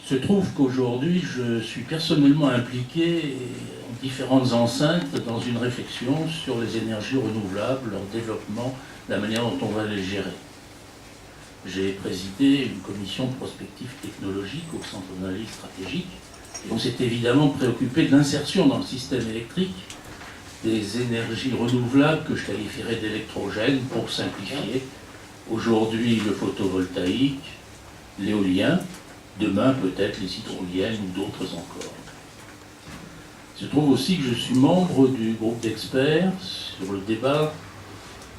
se trouve qu'aujourd'hui, je suis personnellement impliqué en différentes enceintes dans une réflexion sur les énergies renouvelables, leur développement, la manière dont on va les gérer. J'ai présidé une commission de prospective technologique au Centre d'analyse stratégique, et on s'est évidemment préoccupé de l'insertion dans le système électrique des énergies renouvelables que je qualifierais d'électrogènes pour simplifier. Aujourd'hui, le photovoltaïque, l'éolien, demain peut-être les hydroliennes ou d'autres encore. Il se trouve aussi que je suis membre du groupe d'experts sur le débat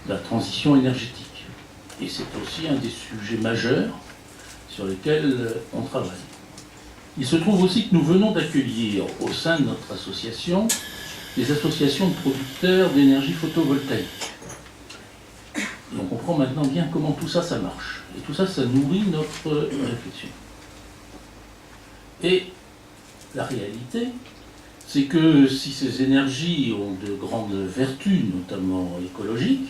de la transition énergétique. Et c'est aussi un des sujets majeurs sur lesquels on travaille. Il se trouve aussi que nous venons d'accueillir au sein de notre association des associations de producteurs d'énergie photovoltaïque. Et on comprend maintenant bien comment tout ça, ça marche. Et tout ça, ça nourrit notre réflexion. Et la réalité, c'est que si ces énergies ont de grandes vertus, notamment écologiques,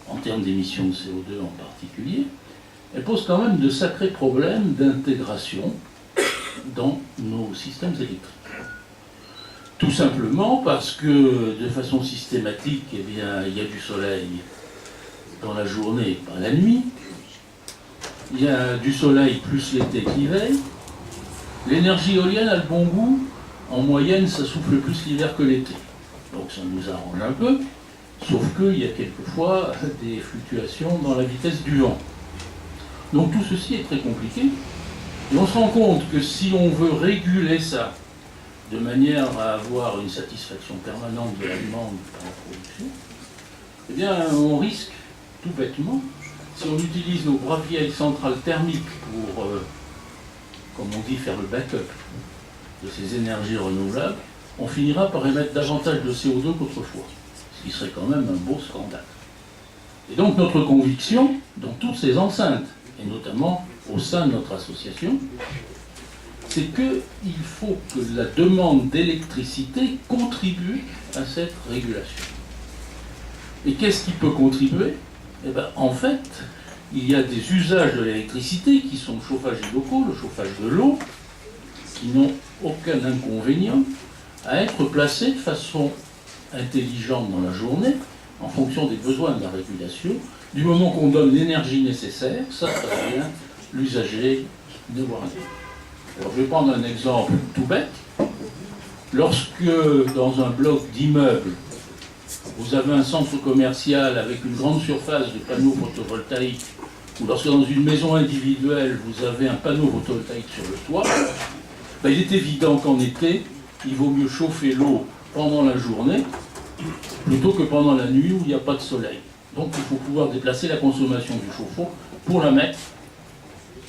en termes d'émissions de CO2 en particulier, elles posent quand même de sacrés problèmes d'intégration dans nos systèmes électriques. Tout simplement parce que, de façon systématique, eh bien, il y a du soleil dans la journée et pas la nuit. Il y a du soleil plus l'été que l'hiver. L'énergie éolienne a le bon goût. En moyenne, ça souffle plus l'hiver que l'été. Donc ça nous arrange un peu. Sauf qu'il y a quelquefois des fluctuations dans la vitesse du vent. Donc tout ceci est très compliqué. Et on se rend compte que si on veut réguler ça de manière à avoir une satisfaction permanente de la demande par la production, eh bien on risque tout bêtement, si on utilise nos braves vieilles centrales thermiques pour, comme on dit, faire le backup de ces énergies renouvelables, on finira par émettre davantage de CO2 qu'autrefois, ce qui serait quand même un beau scandale. Et donc notre conviction, dans toutes ces enceintes, et notamment au sein de notre association, c'est qu'il faut que la demande d'électricité contribue à cette régulation. Et qu'est-ce qui peut contribuer ? Eh bien, en fait, il y a des usages de l'électricité qui sont le chauffage des locaux, le chauffage de l'eau, qui n'ont aucun inconvénient à être placés de façon intelligente dans la journée, en fonction des besoins de la régulation. Du moment qu'on donne l'énergie nécessaire, ça devient l'usager de voir rien. Alors, je vais prendre un exemple tout bête. Lorsque, dans un bloc d'immeubles, vous avez un centre commercial avec une grande surface de panneaux photovoltaïques, ou lorsque dans une maison individuelle, vous avez un panneau photovoltaïque sur le toit, ben, il est évident qu'en été, il vaut mieux chauffer l'eau pendant la journée plutôt que pendant la nuit où il n'y a pas de soleil. Donc il faut pouvoir déplacer la consommation du chauffe-eau pour la mettre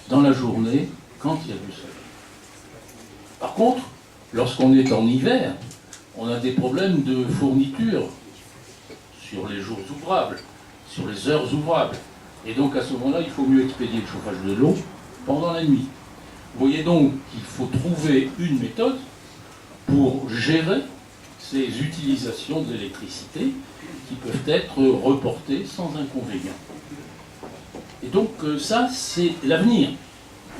dans la journée quand il y a du soleil. Par contre, lorsqu'on est en hiver, on a des problèmes de fourniture sur les jours ouvrables, sur les heures ouvrables. Et donc à ce moment-là, il faut mieux expédier le chauffage de l'eau pendant la nuit. Vous voyez donc qu'il faut trouver une méthode pour gérer ces utilisations de l'électricité qui peuvent être reportées sans inconvénient. Et donc ça, c'est l'avenir.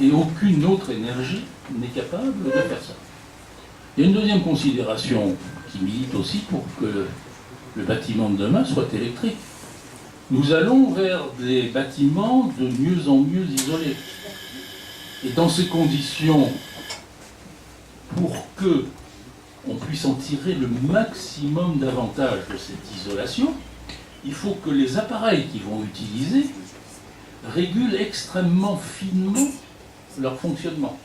Et aucune autre énergie n'est capable de faire ça. Il y a une deuxième considération qui milite aussi pour que le bâtiment de demain soit électrique. Nous allons vers des bâtiments de mieux en mieux isolés. Et dans ces conditions, pour que on puisse en tirer le maximum d'avantages de cette isolation, il faut que les appareils qu'ils vont utiliser régulent extrêmement finement leur fonctionnement.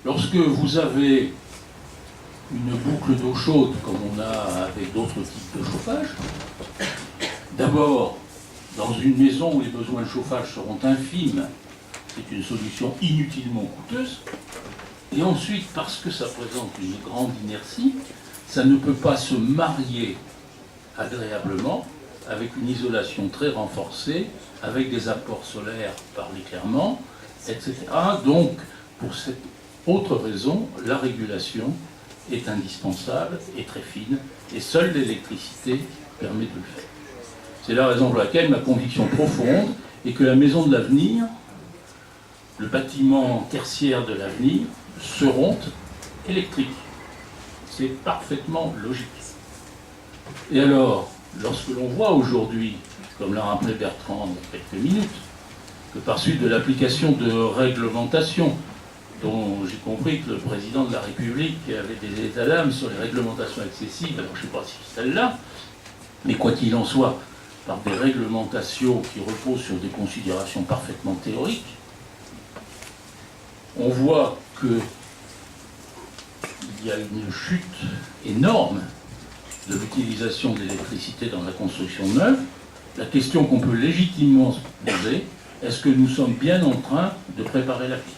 Lorsque vous avez une boucle d'eau chaude, comme on a avec d'autres types de chauffage, d'abord, dans une maison où les besoins de chauffage seront infimes, c'est une solution inutilement coûteuse, et ensuite, parce que ça présente une grande inertie, ça ne peut pas se marier agréablement avec une isolation très renforcée, avec des apports solaires par l'éclairement, etc. Donc, pour cette autre raison, la régulation est indispensable et très fine, et seule l'électricité permet de le faire. C'est la raison pour laquelle ma conviction profonde est que la maison de l'avenir le bâtiment tertiaire de l'avenir seront électriques. C'est parfaitement logique. Et alors, lorsque l'on voit aujourd'hui, comme l'a rappelé Bertrand il y a quelques minutes, que par suite de l'application de réglementations, dont j'ai compris que le président de la République avait des états d'âme sur les réglementations excessives, alors je ne sais pas si c'est celle-là, mais quoi qu'il en soit, par des réglementations qui reposent sur des considérations parfaitement théoriques, on voit qu'il y a une chute énorme de l'utilisation de l'électricité dans la construction neuve. La question qu'on peut légitimement se poser, est-ce que nous sommes bien en train de préparer l'avenir ?